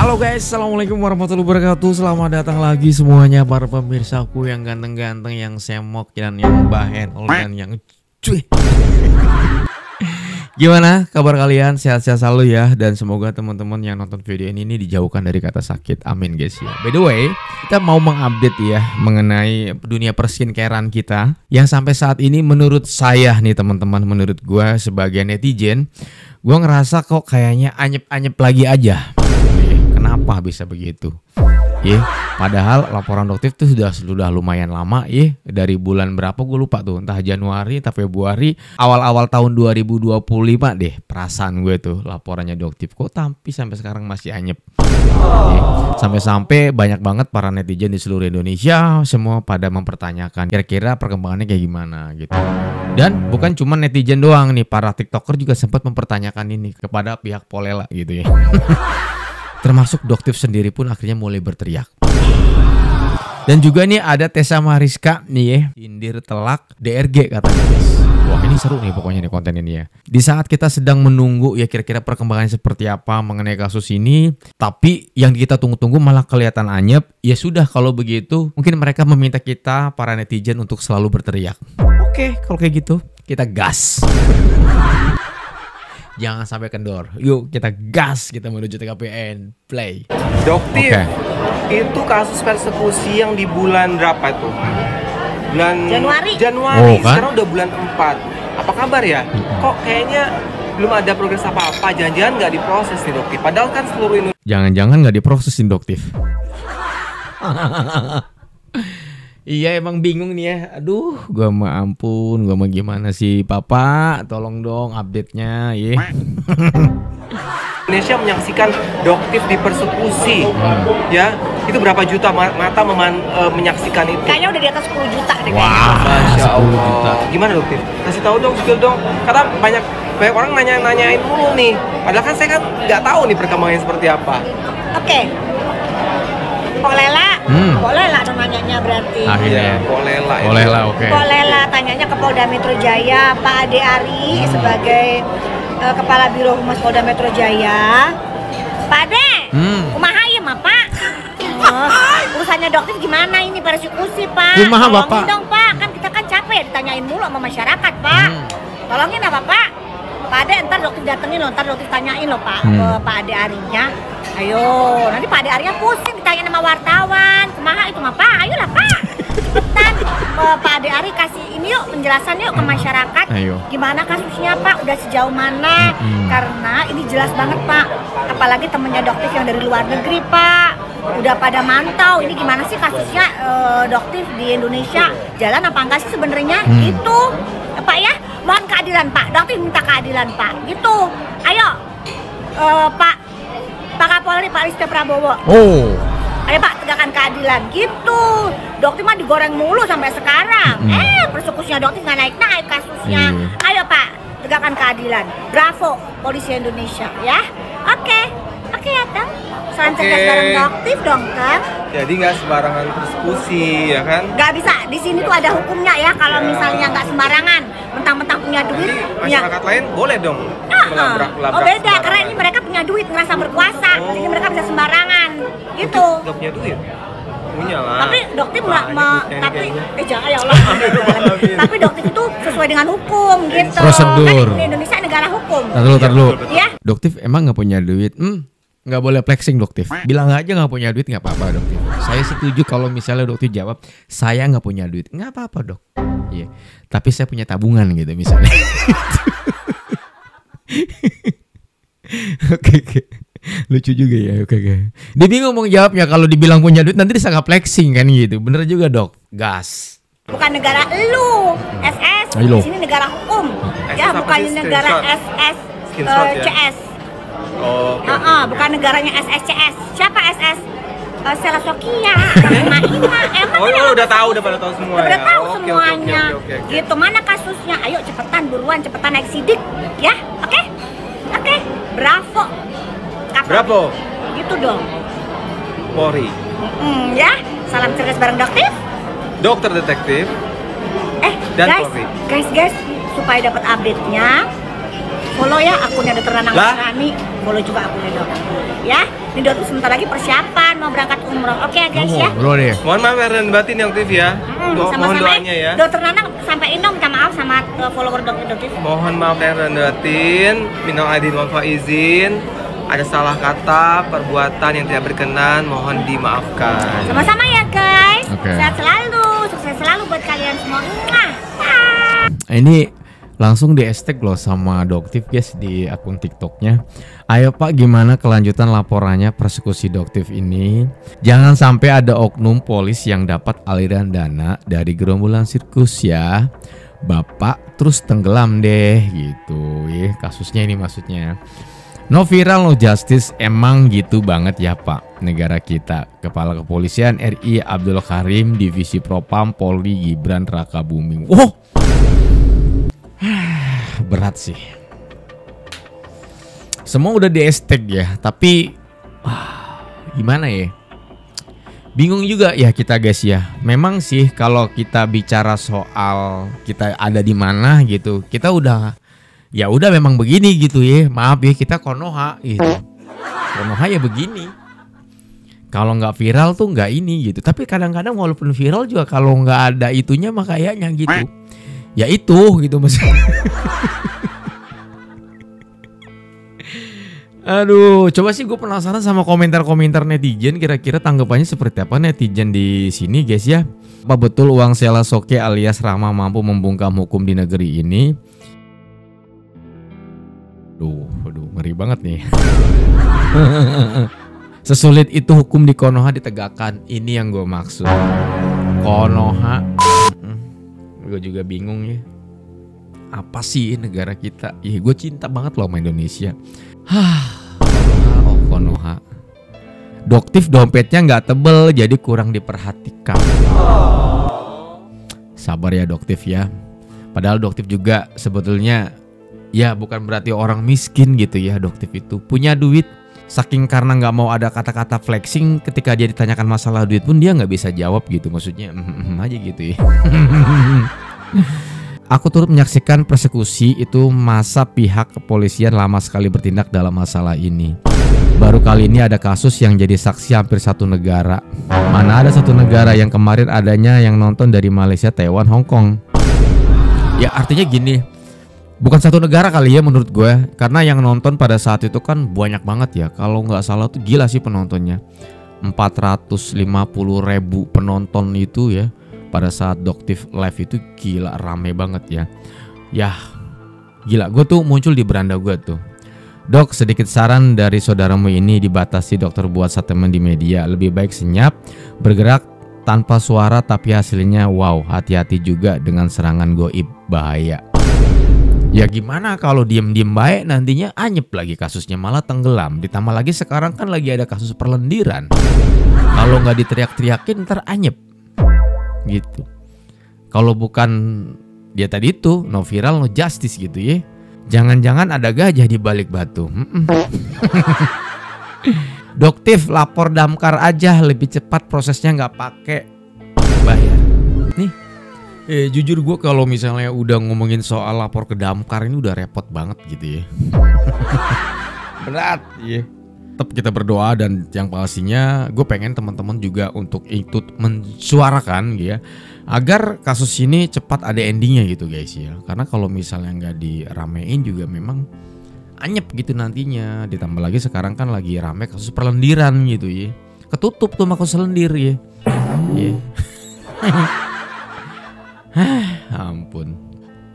Halo guys, assalamualaikum warahmatullahi wabarakatuh. Selamat datang lagi semuanya para pemirsaku yang ganteng-ganteng, yang semok dan yang bahen dan yang cuy. Gimana kabar kalian? Sehat-sehat selalu ya. Dan semoga teman-teman yang nonton video ini dijauhkan dari kata sakit. Amin guys ya. By the way, kita mau mengupdate ya mengenai dunia perskincarean kita, yang sampai saat ini menurut saya nih teman-teman, menurut gue sebagai netizen, gue ngerasa kok kayaknya anyep-anyep lagi aja. Kenapa bisa begitu? Padahal laporan Doktif tuh sudah lumayan lama dari bulan berapa gue lupa tuh, entah Januari atau Februari, awal-awal tahun 2025 deh, perasaan gue tuh laporannya Doktif kok tapi sampai sekarang masih anyep. Sampai-sampai banyak banget para netizen di seluruh Indonesia semua pada mempertanyakan kira-kira perkembangannya kayak gimana gitu. Dan bukan cuma netizen doang nih, para TikToker juga sempat mempertanyakan ini kepada pihak Polela gitu ya. Termasuk Doktif sendiri pun akhirnya mulai berteriak. Dan juga nih ada Tessa Mariska nih ya, sindir telak DRG katanya guys. Wah ini seru nih pokoknya nih konten ini ya. Di saat kita sedang menunggu ya kira-kira perkembangannya seperti apa mengenai kasus ini, tapi yang kita tunggu-tunggu malah kelihatan anyep. Ya sudah, kalau begitu mungkin mereka meminta kita para netizen untuk selalu berteriak. Oke, kalau kayak gitu kita gas. Jangan sampai kendor. Yuk kita gas, kita menuju TKPN. Play. Doktif, itu kasus persekusi yang di bulan berapa tuh? Bulan Januari. Oh, kan? Sekarang udah bulan 4. Apa kabar ya? Kok kayaknya belum ada progres apa-apa. Jangan-jangan nggak diproses nih Doktif. Padahal kan seluruh Indonesia. Jangan-jangan nggak diprosesin Doktif. Iya emang bingung nih ya. Aduh, gua mah ampun, gua mah gimana sih Papa? Tolong dong update-nya ya. Indonesia menyaksikan Doktif dipersekusi. Ya, itu berapa juta mata menyaksikan itu? Kayaknya udah di atas 10 juta deh. Wah, Masya 10 juta. Gimana Doktif? Kasih tahu dong, spill dong. Karena banyak orang nanyain mulu nih. Padahal kan saya kan nggak tahu nih perkembangannya seperti apa. Oke. Polela dong nanyanya berarti. Akhirnya Polela, oke. Polela tanyanya ke Polda Metro Jaya, Pak Ade Ari sebagai Kepala Biro Humas Polda Metro Jaya. Pak Ade, kumaha ieu mah Pak? Urusannya Doktif gimana ini persekusi Pak? Kumaha Bapak? Tolongin dong Pak, kan kita kan capek ya ditanyain mulu sama masyarakat Pak. Tolongin apa Pak? Pak Ade ntar Doktif datengin loh, ntar Doktif tanyain loh Pak ke Pak Ade Arinya. Ayo, nanti Pak Ade Arinya pusing ditanya sama wartawan. Kumaha itu mah Pak? Ayolah Pak. Cepetan Pak Ade Ari kasih ini yuk penjelasan yuk ke masyarakat. Ayo. Gimana kasusnya Pak? Udah sejauh mana? Karena ini jelas banget Pak. Apalagi temennya Doktif yang dari luar negeri Pak. Udah pada mantau ini gimana sih kasusnya Doktif di Indonesia. Jalan apa enggak sih sebenarnya? Gitu. Pak ya, mohon keadilan Pak. Doktif minta keadilan Pak. Gitu. Ayo. Pak Kapolri, Pak Listio Prabowo. Ayo Pak, tegakkan keadilan. Gitu. Doktif mah digoreng mulu sampai sekarang. Persekusinya Doktif nggak naik-naik kasusnya. Ayo Pak, tegakkan keadilan. Bravo, polisi Indonesia ya. Oke ya Kang. Salam cerdas bareng Doktif dong Kang. Jadi nggak sembarangan persekusi ya kan? Nggak bisa. Di sini tuh ada hukumnya ya. Kalau misalnya nggak sembarangan, mentang-mentang punya duit. Masyarakat lain boleh dong. Oh beda, karena ini mereka punya duit, ngerasa berkuasa, jadi mereka bisa sembarangan, gitu. Gak punya duit? Punya lah. Tapi Doktif jangan ya Allah. Tapi Doktif itu sesuai dengan hukum, gitu. Prosedur. Kan di Indonesia negara hukum. Tar dulu. Ya. Doktif emang nggak punya duit? Nggak boleh flexing Doktif. Bilang aja nggak punya duit nggak apa-apa Doktif. Saya setuju kalau misalnya Doktif jawab saya nggak punya duit, nggak apa-apa Dok. Iya. Tapi saya punya tabungan gitu misalnya. Oke. Lucu juga ya. Oke. Dia bingung mau jawabnya, kalau dibilang punya duit nanti disangka flexing kan gitu. Bener juga Dok. Gas. Bukan negara lu, SS. Di sini negara hukum. Ya, bukan negara SS CS. Bukan negaranya SSCS. Siapa SS? Sela Sokia, Ima. Udah pada tahu semua. Udah tahu semuanya. Gitu, mana kasusnya? Ayo cepetan buruan, cepetan naik sidik ya. Oke. Bravo. Bravo. Gitu dong. Polri. Ya, salam cerdas bareng Doktif. Dokter detektif. Dan Polri. Guys, supaya dapat update-nya, follow ya akunnya Dr. Nanang Rani, follow juga akunnya Dok. Ya, Ini dokter sebentar lagi persiapan mau berangkat umroh. Oke guys ya. Bro deh. Mohon maaf lahir dan batin ya Doktif ya. Mohon Sama-sama doanya ya. Dokter Nanang sampaiin dong minta maaf sama follower dokter. Mohon maaf lahir dan batin. Minal aidin wal faizin. Ada salah kata, perbuatan yang tidak berkenan, mohon dimaafkan. Sama-sama ya guys. Oke. Sehat selalu, sukses selalu buat kalian semua. Ini langsung di hashtag loh sama Doktif guys di akun TikToknya. Ayo Pak, gimana kelanjutan laporannya persekusi Doktif ini? Jangan sampai ada oknum polis yang dapat aliran dana dari gerombolan sirkus ya. Bapak terus tenggelam deh gitu ya. Kasusnya ini maksudnya. No viral no justice, emang gitu banget ya Pak negara kita. Kepala Kepolisian RI Abdul Karim, Divisi Propam Polri Gibran Rakabuming. Wow, berat sih. Semua udah di hashtag ya, tapi gimana ya? Bingung juga ya kita guys ya. Memang sih kalau kita bicara soal kita ada di mana gitu, kita udah ya udah memang begini gitu ya. Maaf ya kita Konoha gitu. Konoha ya begini. Kalau nggak viral tuh nggak ini gitu. Tapi kadang-kadang walaupun viral juga kalau nggak ada itunya mah kayaknya gitu. Ya itu gitu maksudnya. Aduh, coba sih gue penasaran sama komentar-komentar netizen. Kira-kira tanggapannya seperti apa netizen di sini guys ya. Apa betul uang Sheila Sokey alias Rama mampu membungkam hukum di negeri ini? Aduh, ngeri banget nih. Sesulit itu hukum di Konoha ditegakkan. Ini yang gue maksud. Konoha. Gue juga bingung ya. Apa sih negara kita? Ih, gue cinta banget loh sama Indonesia. Konoha. Doktif dompetnya nggak tebel, jadi kurang diperhatikan. Sabar ya Doktif ya. Padahal Doktif juga sebetulnya ya bukan berarti orang miskin gitu ya. Doktif itu punya duit. Saking karena nggak mau ada kata-kata flexing ketika dia ditanyakan masalah duit pun dia nggak bisa jawab gitu. Maksudnya aja gitu ya. Aku turut menyaksikan persekusi itu masa pihak kepolisian lama sekali bertindak dalam masalah ini. Baru kali ini ada kasus yang jadi saksi hampir satu negara. Mana ada satu negara yang kemarin adanya yang nonton dari Malaysia, Taiwan, Hong Kong. Ya artinya gini, bukan satu negara kali ya menurut gue. Karena yang nonton pada saat itu kan banyak banget ya. Kalau nggak salah tuh gila sih penontonnya. 450.000 penonton itu ya. Pada saat Doktif live itu gila rame banget ya. Yah gila, gue tuh muncul di beranda gue tuh. Dok, sedikit saran dari saudaramu ini dibatasi dokter buat statement di media. Lebih baik senyap, bergerak tanpa suara tapi hasilnya wow. Hati-hati juga dengan serangan goib, bahaya. Ya gimana kalau diem-diem baik nantinya anyep lagi kasusnya malah tenggelam. Ditambah lagi sekarang kan lagi ada kasus perlendiran. Kalau nggak diteriak-teriakin ntar anyep gitu. Kalau bukan dia tadi itu no viral no justice gitu ya. Jangan-jangan ada gajah di balik batu. Doktif lapor damkar aja lebih cepat prosesnya nggak pakai bayar. Nih, jujur gue kalau misalnya udah ngomongin soal lapor ke damkar ini udah repot banget gitu ya. Berat ya. Tetap kita berdoa dan yang pastinya gue pengen teman-teman juga untuk ikut mensuarakan ya agar kasus ini cepat ada endingnya gitu guys ya. Karena kalau misalnya nggak diramein juga memang anyep gitu nantinya. Ditambah lagi sekarang kan lagi rame kasus perlendiran gitu ya. Ketutup tuh kasus lendir ya. Ampun.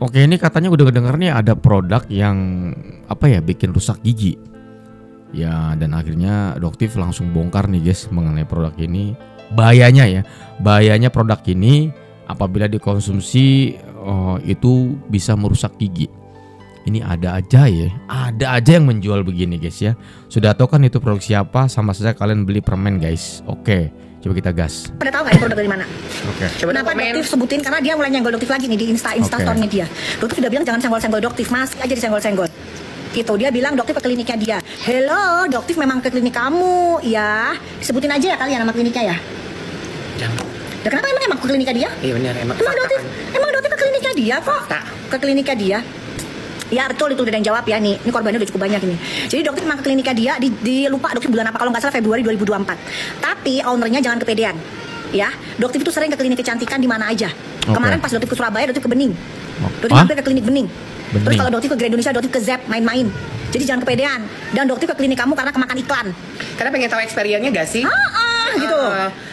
Oke, ini katanya udah kedenger nih ada produk yang apa ya bikin rusak gigi. Ya dan akhirnya Doktif langsung bongkar nih guys mengenai produk ini. Bahayanya produk ini apabila dikonsumsi itu bisa merusak gigi. Ini ada aja yang menjual begini guys ya. Sudah tahu kan itu produk siapa, sama saja kalian beli permen guys. Oke, coba kita gas. Pada tahu nggak produk dari mana? Oke. Kenapa Doktif sebutin? Karena dia mulai nyenggol Doktif lagi nih di Instastory-nya dia. Doktif udah bilang jangan senggol-senggol Doktif, masih aja disenggol-senggol. Itu dia bilang Doktif ke kliniknya dia. Hello, Doktif memang ke klinik kamu ya. Sebutin aja ya kalian nama kliniknya ya. Jangan. Ya, kenapa emang ke kliniknya dia? Iya benar, emang Doktif ke kliniknya dia kok. Ke kliniknya dia. Ya betul, itu udah ada yang jawab ya nih. Ini korbannya udah cukup banyak ini. Jadi dokter memang ke kliniknya dia di lupa dokter bulan apa, kalau nggak salah Februari 2024. Tapi ownernya jangan kepedean. Ya, dokter itu sering ke klinik kecantikan di mana aja. Kemarin pas dokter ke Surabaya, dokter ke Bening. Dokter hampir ke klinik Bening. Terus kalau dokter ke Grand Indonesia, dokter ke ZEP main-main. Jadi jangan kepedean. Dan dokter ke klinik kamu karena kemakan iklan. Karena pengen tahu experience-nya gak sih? Gitu.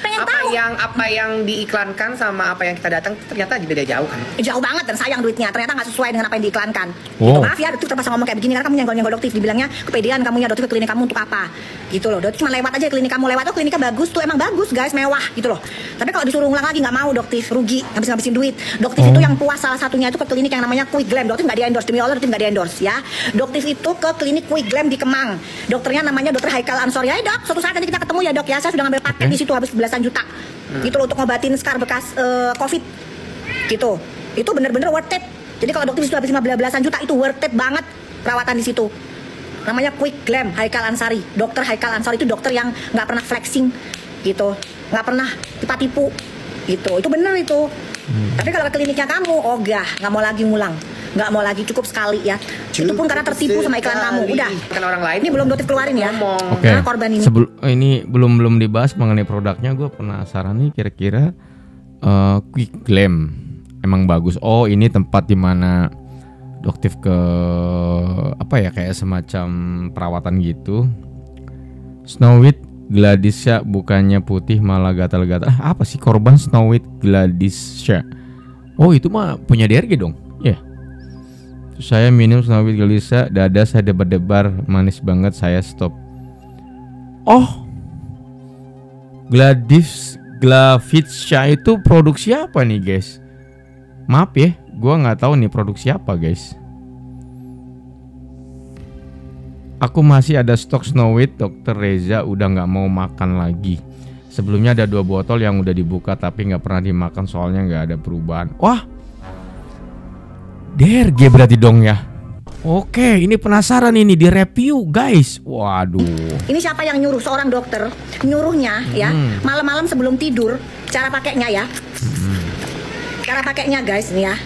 Pengen tahu. Apa yang diiklankan sama apa yang kita datang ternyata beda jauh kan? Jauh banget dan sayang duitnya. Ternyata nggak sesuai dengan apa yang diiklankan. Wow. Gitu. Maaf ya, dokter terpaksa ngomong kayak begini karena kamu nyenggol-nyenggol dokter. Dibilangnya kepedean kamunya, dokter ke klinik kamu untuk apa? Gitu loh. Dokter cuma lewat aja klinik kamu, lewat tuh kliniknya bagus tuh, emang bagus guys, mewah gitu loh. Tapi kalau disuruh ulang lagi nggak mau dokter, rugi, ngabisin duit. Dokter itu yang puas salah satunya itu ke klinik yang namanya Quick Glam. Dokter nggak di-endorse, demi Allah dokter nggak di-endorse ya. Dokter itu ke klinik Quick Glam di Kemang. Dokternya namanya Dokter Haikal Ansori. Ya dok, suatu saat nanti kita ketemu ya dok ya. Saya sudah ngambil paket di situ habis belasan juta. Gitu loh untuk ngobatin scar bekas COVID. Gitu. Itu bener-bener worth it. Jadi kalau dokter itu habis 15-an juta itu worth it banget perawatan di situ. Namanya Quick Glam Haikal Ansari. Dokter Haikal Ansari itu dokter yang nggak pernah flexing gitu, nggak pernah tipu-tipu gitu. Itu bener itu. Tapi kalau ke kliniknya kamu, nggak mau lagi ngulang, nggak mau lagi, cukup sekali ya. Itu pun karena tertipu sama iklan kamu. Udah. Kan orang lain. Ini belum dokter keluarin ya. Oke. Nah, korban ini. Ini belum dibahas mengenai produknya. Gue penasaran nih kira-kira Quick Glam emang bagus. Oh, ini tempat dimana dokter ke apa ya, kayak semacam perawatan gitu. Snow White Gladysha bukannya putih malah gatal-gatal. Apa sih korban Snow White Gladysha? Oh, itu mah punya DRG dong. Ya. Yeah. Saya minum Snow White Gladysha, dada saya debar-debar, manis banget, saya stop. Oh. Gladysha itu produksi apa nih, guys? Maaf ya, gua nggak tahu nih produksi apa, guys. Aku masih ada stok Snow White, Dokter Reza udah nggak mau makan lagi. Sebelumnya ada 2 botol yang udah dibuka tapi nggak pernah dimakan soalnya nggak ada perubahan. Wah, DRG berarti dong ya. Oke, ini penasaran ini di review guys. Waduh. Ini siapa yang nyuruh? Seorang dokter nyuruhnya ya malam-malam sebelum tidur. Cara pakainya ya. Cara pakainya guys nih ya.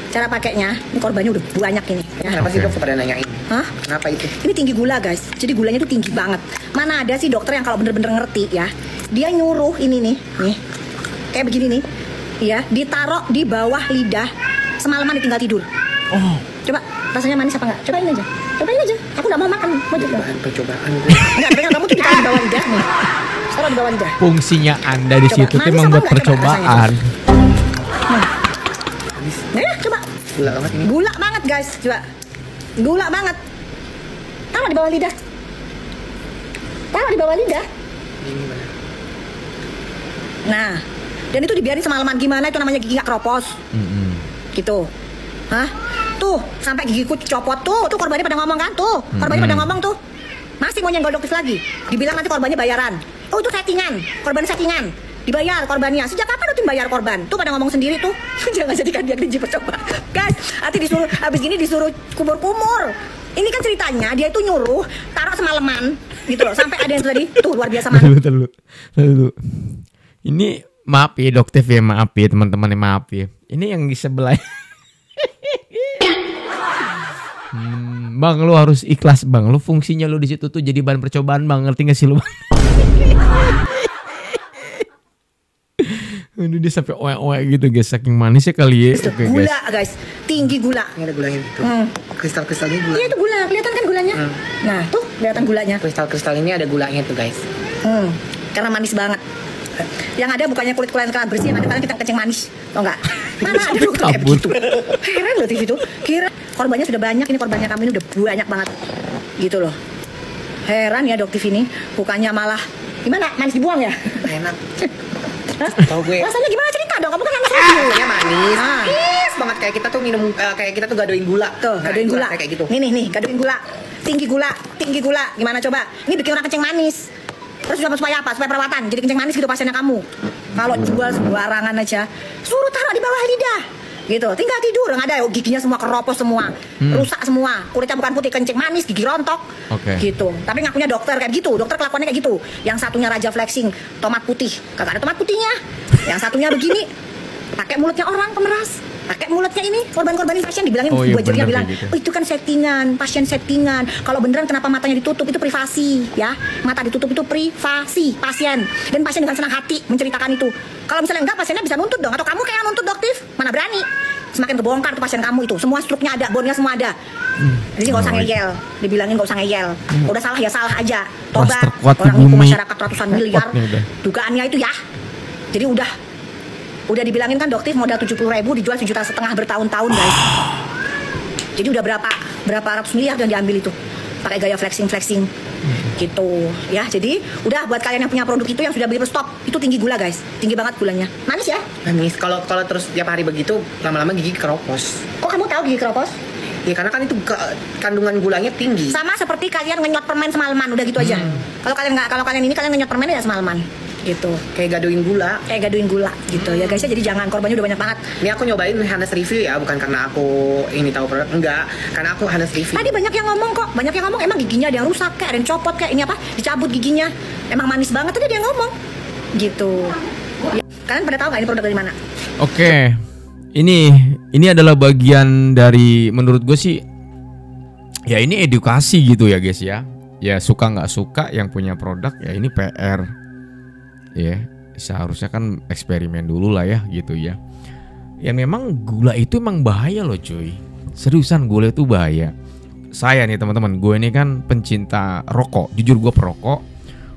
Cara pakainya, ini korbannya udah banyak ini ya. Kenapa sih dokter pada nanyain? Hah? Kenapa itu? Ini tinggi gula guys, jadi gulanya tuh tinggi banget. Mana ada sih dokter yang kalau bener-bener ngerti ya, dia nyuruh ini nih, kayak begini nih, ya, ditaruh di bawah lidah, semalaman ditinggal tidur. Oh. Coba, rasanya manis apa enggak? Cobain aja. Aku nggak mau makan. Percobaan. Enggak, pegang kamu tuh ditaruh di bawah lidah nih. Taruh di bawah lidah. Fungsinya Anda di situ tuh emang buat percobaan. Nah, coba. Gula banget ini. Gula banget guys, coba. Gula banget. Taruh di bawah lidah. Taruh di bawah lidah. Ini mana? Nah, dan itu dibiarin semalaman. Gimana itu namanya gigi nggak keropos? Gitu. Hah? Tuh, sampai gigiku copot tuh. Tuh korbannya pada ngomong kan tuh. Korbannya pada ngomong tuh. Masih mau nyenggol dokter lagi. Dibilang nanti korbannya bayaran. Oh, itu settingan. Korban settingan. Dibayar korbannya. Sejak kapan rutin bayar korban? Tuh pada ngomong sendiri tuh. Jangan jadikan dia kelinci percobaan. Guys, nanti disuruh habis gini disuruh kumur-kumur. Ini kan ceritanya dia itu nyuruh taruh semalaman gitu loh. Sampai ada yang tadi tuh luar biasa mana. Lalu. Ini maaf ya dokter ya, maaf ya teman-teman, maaf ya. Ini yang di sebelah. Bang, lu harus ikhlas bang. Lu fungsinya lu di situ tuh jadi bahan percobaan bang. Ngerti gak sih lu bang? Aduh, dia sampai oe-oe gitu guys, saking manisnya kali ya. Okay, gula guys, tinggi gula. Ini ada gulanya gitu. Kristal-kristalnya gula. Iya itu gula, kelihatan kan gulanya. Nah tuh kelihatan gulanya. Kristal-kristal ini ada gulanya tuh guys. Karena manis banget. Yang ada bukannya kulit-kulit yang bersih, yang ada karena kita kencing manis, tau nggak? Mana ada dokter kayak begitu? Heran loh di situ. Kira korbannya sudah banyak, ini korbannya kami ini udah banyak banget, gitu loh. Heran ya dokter ini, bukannya malah gimana? Manis dibuang ya? Enak. Tahu gue. Rasanya gimana, cerita dong? Kamu kan anak rasanya manis. Manis banget, kayak kita tuh minum, kayak kita tuh gadoin gula. Tuh, gadoin gula. Kayak gitu. Nih, gadoin gula. Tinggi gula. Gimana coba? Ini bikin orang kencing manis. Terus supaya apa? Supaya perawatan. Jadi kencing manis gitu pasiennya kamu. Kalau jual sembarangan aja, suruh taruh di bawah lidah. Gitu, tinggal tidur, nggak ada giginya semua keropos semua, rusak semua, kulitnya bukan putih, kencing manis, gigi rontok, gitu. Tapi ngakunya dokter kayak gitu, dokter kelakuannya kayak gitu. Yang satunya raja flexing, tomat putih, kagak ada tomat putihnya. Yang satunya begini, pakai mulutnya orang pemeras, Pakai mulutnya ini korban-korbanin pasien dibilangin, Oh, iya, bujurnya bener bilang, kayak gitu. oh itu kan settingan, pasien settingan. Kalau beneran kenapa matanya ditutup, itu privasi ya. Mata ditutup itu privasi pasien. Dan pasien dengan senang hati menceritakan itu. Kalau misalnya enggak, pasiennya bisa nuntut dong. Atau kamu kayak nuntut dokter, mana berani. Semakin kebongkar tuh pasien kamu itu. Semua struknya ada, bonnya semua ada. Jadi nggak usah ngeyel, dibilangin nggak usah ngeyel. Udah salah ya salah aja. Tobat, Kelas terkuat di orang hukum bumi. masyarakat ratusan miliar. Nih udah. Dugaannya itu ya. Jadi udah dibilangin kan dokter modal 70.000 dijual 1,5 juta bertahun-tahun guys. Jadi udah berapa ratus miliar yang diambil itu pakai gaya flexing gitu ya. Jadi udah buat kalian yang punya produk itu yang sudah beli stop, itu tinggi gula guys, tinggi banget gulanya, manis ya. Manis. Kalau terus tiap hari begitu, lama-lama gigi keropos. Kok kamu tahu gigi keropos? Ya karena kan itu kandungan gulanya tinggi. Sama seperti kalian ngenyot permen semalaman, udah gitu aja. Kalau kalian ngenyot permen ya semalaman gitu. Kayak gaduhin gula. Gitu ya guys ya. Jadi jangan, korbannya udah banyak banget. Ini aku nyobain Hanes review ya, bukan karena aku ini tahu produk, enggak, karena aku Hanes review. Tadi banyak yang ngomong kok, emang giginya ada yang rusak kayak ada yang copot kayak ini apa, dicabut giginya. Emang manis banget tadi dia ngomong. Gitu. Ya, kalian pada tahu nggak ini produk dari mana? Oke. Ini adalah bagian dari, menurut gue sih, ya ini edukasi gitu ya guys ya. Ya suka nggak suka yang punya produk ya ini PR. Ya seharusnya kan eksperimen dulu lah ya gitu ya. Ya memang gula itu emang bahaya loh cuy. Seriusan gula itu bahaya. Saya nih teman-teman, gue ini kan pencinta rokok. Jujur gue perokok.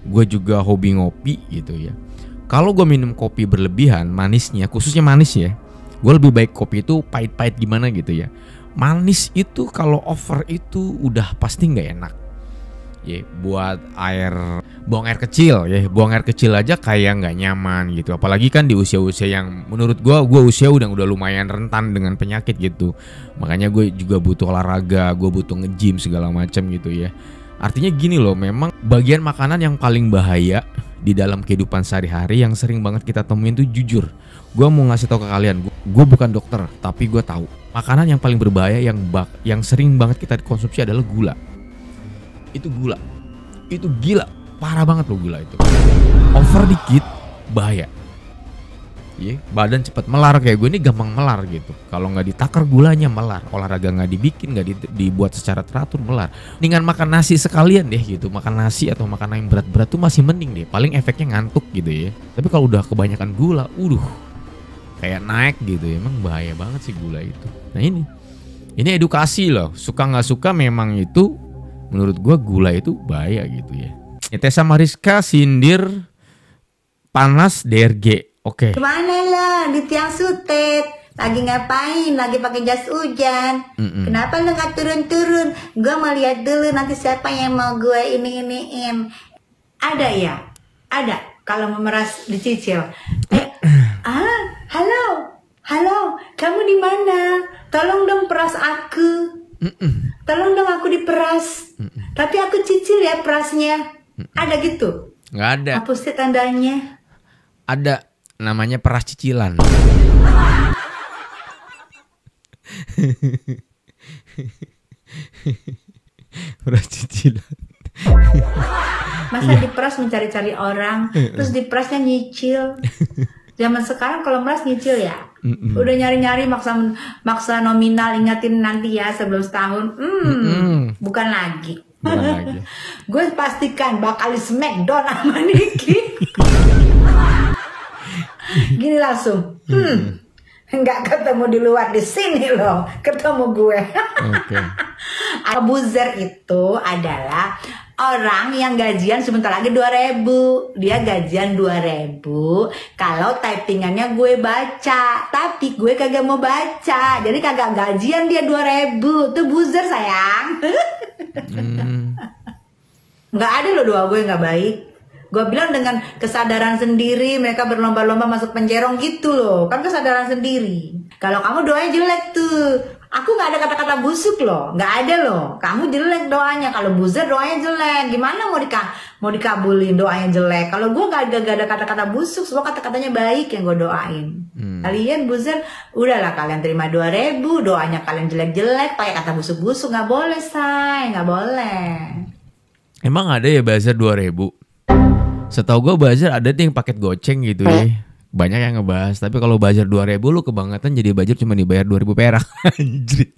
Gue juga hobi ngopi gitu ya. Kalau gue minum kopi berlebihan, manisnya, khususnya manis ya, gue lebih baik kopi itu pahit-pahit gimana gitu ya. Manis itu kalau over itu udah pasti nggak enak. Ya, buat buang air kecil ya, buang air kecil aja kayak nggak nyaman gitu. Apalagi kan di usia-usia yang menurut gue usia udah lumayan rentan dengan penyakit gitu. Makanya gue juga butuh olahraga, gue butuh nge-gym segala macam gitu ya. Artinya gini loh, memang bagian makanan yang paling bahaya di dalam kehidupan sehari-hari yang sering banget kita temuin tuh, jujur, gue mau ngasih tau ke kalian, gue bukan dokter tapi gue tahu makanan yang paling berbahaya yang sering banget kita konsumsi adalah gula. Itu gila, parah banget loh gula itu. Over dikit bahaya. Iya, badan cepat melar, kayak gue ini gampang melar gitu. Kalau nggak ditakar gulanya melar, olahraga nggak dibikin, nggak dibuat secara teratur melar. Mendingan makan nasi sekalian deh gitu, makan nasi atau makanan yang berat-berat tuh masih mending deh. Paling efeknya ngantuk gitu ya. Tapi kalau udah kebanyakan gula, kayak naik gitu ya. Emang bahaya banget sih gula itu. Nah ini edukasi loh. Suka nggak suka memang itu. Menurut gua gula itu bahaya gitu ya. Tessa Mariska sindir panas DRG. Oke. Gimana lah di tiang sutet? Lagi ngapain? Lagi pakai jas hujan. Kenapa lu nggak turun-turun? Gua mau lihat dulu nanti siapa yang mau gue ini-iniin. Ada ya? Ada. Kalau memeras dicicil. Halo, kamu di mana? Tolong dong peras aku. Tolong dong aku diperas. Tapi aku cicil ya perasnya. Ada gitu? Nggak ada. Hapus sih tandanya. Ada, namanya peras cicilan. Peras cicilan. Masa diperas mencari-cari orang, terus diperasnya nyicil. Zaman sekarang kalau meras nyicil ya. Udah nyari-nyari maksa nominal, ingatin nanti ya sebelum setahun. Bukan lagi. Gue pastikan bakal smackdown sama Niki. Gini langsung. Nggak ketemu di luar, di sini loh ketemu gue. Buzzer itu adalah orang yang gajian sebentar lagi 2.000. Dia gajian 2.000 kalau typingannya gue baca, tapi gue kagak mau baca, jadi kagak gajian dia 2.000. Tuh buzzer sayang. Nggak ada loh doa gue nggak baik. Gue bilang dengan kesadaran sendiri mereka berlomba-lomba masuk penjerong gitu loh. Kan kesadaran sendiri. Kalau kamu doanya jelek tuh, aku nggak ada kata-kata busuk loh, nggak ada loh. Kamu jelek doanya. Kalau buzzer doanya jelek, gimana mau dikabulin doanya jelek? Kalau gue nggak ada kata-kata busuk, semua kata-katanya baik yang gue doain. Kalian buzzer, udahlah kalian terima 2.000, doanya kalian jelek-jelek, pakai kata busuk-busuk nggak boleh say, nggak boleh. Emang ada ya buzzer 2.000? Setahu gue buzzer ada yang paket goceng gitu ya. Banyak yang ngebahas, tapi kalau buzzer 2.000 lu kebangetan jadi buzzer cuma dibayar 2.000 perak. Anjrit.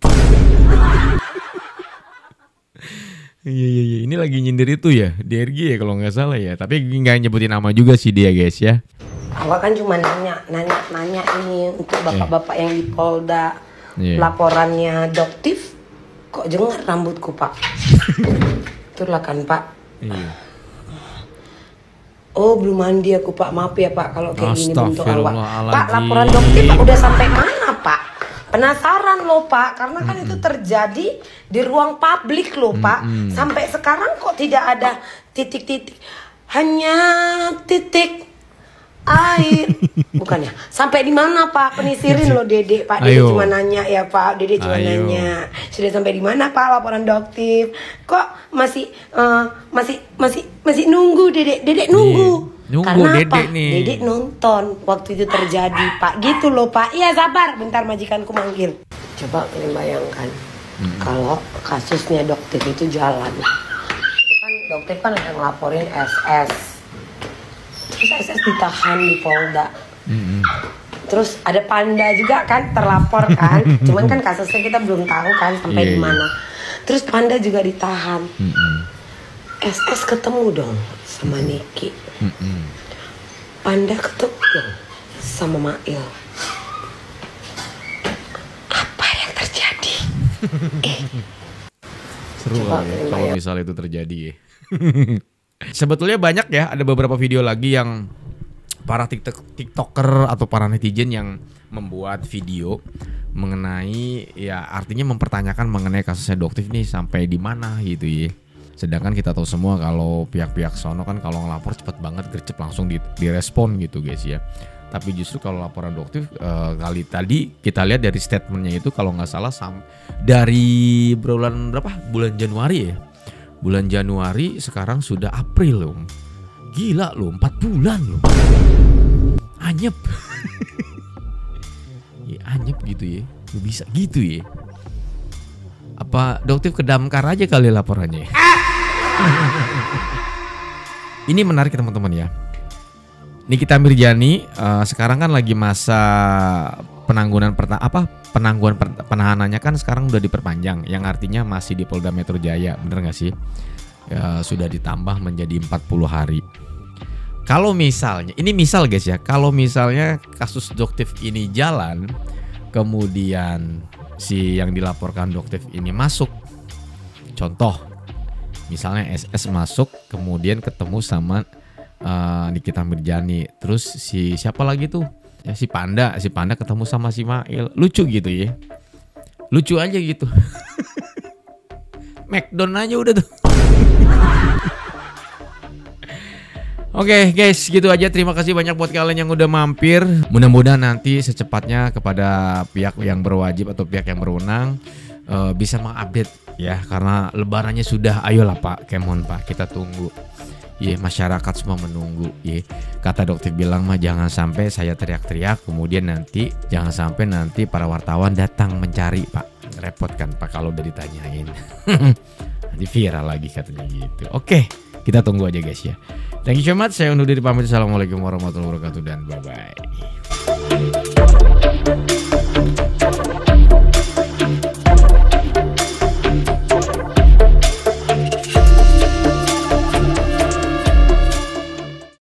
Iya. Ini lagi nyindir itu ya, DRG ya kalau nggak salah ya. Tapi nggak nyebutin nama juga sih dia guys ya. Awak kan cuma nanya ini untuk bapak-bapak yang di Polda. Laporannya Doktif, kok jengat rambutku Pak? Itulah kan Pak. Iya. Oh belum mandi aku Pak, maaf ya Pak kalau kayak gini bentuk awak. Pak laporan Doktif Pak udah sampai mana Pak? Penasaran loh Pak, karena kan itu terjadi di ruang publik loh Pak. Sampai sekarang kok tidak ada titik-titik, hanya titik air. Bukannya sampai di mana Pak? Penisirin loh Dedek. Pak Dedek cuma nanya ya Pak, Dedek cuma nanya. Sudah sampai di mana Pak laporan Doktif? Kok masih nunggu Dedek nunggu. Karena Dedek nih. Dedek nonton waktu itu terjadi Pak. Gitu loh Pak. Iya sabar, bentar majikanku manggil. Coba kalian bayangkan kalau kasusnya Doktif itu jalan. Itu kan Doktif kan yang ngelaporin SS. Terus SS ditahan di Polda. Terus ada Panda juga kan terlapor kan. Cuman kan kasusnya kita belum tahu kan sampai di mana. Terus Panda juga ditahan. SS ketemu dong sama Niki. Panda ketemu dong sama Mail. Apa yang terjadi? Seru ya kalau misalnya itu terjadi ya. Sebetulnya banyak ya, ada beberapa video lagi yang para tiktoker atau para netizen yang membuat video mengenai ya artinya mempertanyakan mengenai kasusnya Doktif nih sampai di mana gitu ya. Sedangkan kita tahu semua kalau pihak-pihak sono kan kalau ngelapor cepet banget gercep langsung direspon gitu guys ya. Tapi justru kalau laporan Doktif kali tadi kita lihat dari statementnya itu kalau nggak salah dari bulan Januari ya. Bulan Januari sekarang sudah April loh. Gila loh, 4 bulan loh. Anyep. Ya anyep gitu ya. Bisa gitu ya. Apa Doktif ke damkar aja kali laporannya. Ini menarik teman-teman ya. Nikita Mirzani sekarang kan lagi masa penahanannya kan sekarang udah diperpanjang, yang artinya masih di Polda Metro Jaya, bener nggak sih? Ya, sudah ditambah menjadi 40 hari. Kalau misalnya, ini misal guys ya, kalau misalnya kasus Doktif ini jalan, kemudian si yang dilaporkan Doktif ini masuk, contoh, misalnya SS masuk, kemudian ketemu sama Nikita Mirzani, terus si siapa lagi tuh? Ya si Panda ketemu sama si Mail, lucu gitu ya, lucu aja gitu. McDonald aja udah tuh. Oke guys, gitu aja. Terima kasih banyak buat kalian yang udah mampir. Mudah-mudahan nanti secepatnya kepada pihak yang berwajib atau pihak yang berwenang bisa mengupdate ya, karena lebarannya sudah. Ayolah Pak Kemon Pak, kita tunggu. Masyarakat semua menunggu. Kata Doktif bilang mah jangan sampai saya teriak-teriak, kemudian nanti jangan sampai nanti para wartawan datang mencari Pak. Repot kan Pak kalau udah ditanyain. Nanti viral lagi katanya gitu. Oke, kita tunggu aja guys ya. Thank you so much. Saya undur diri pamit. Assalamualaikum warahmatullahi wabarakatuh dan bye-bye.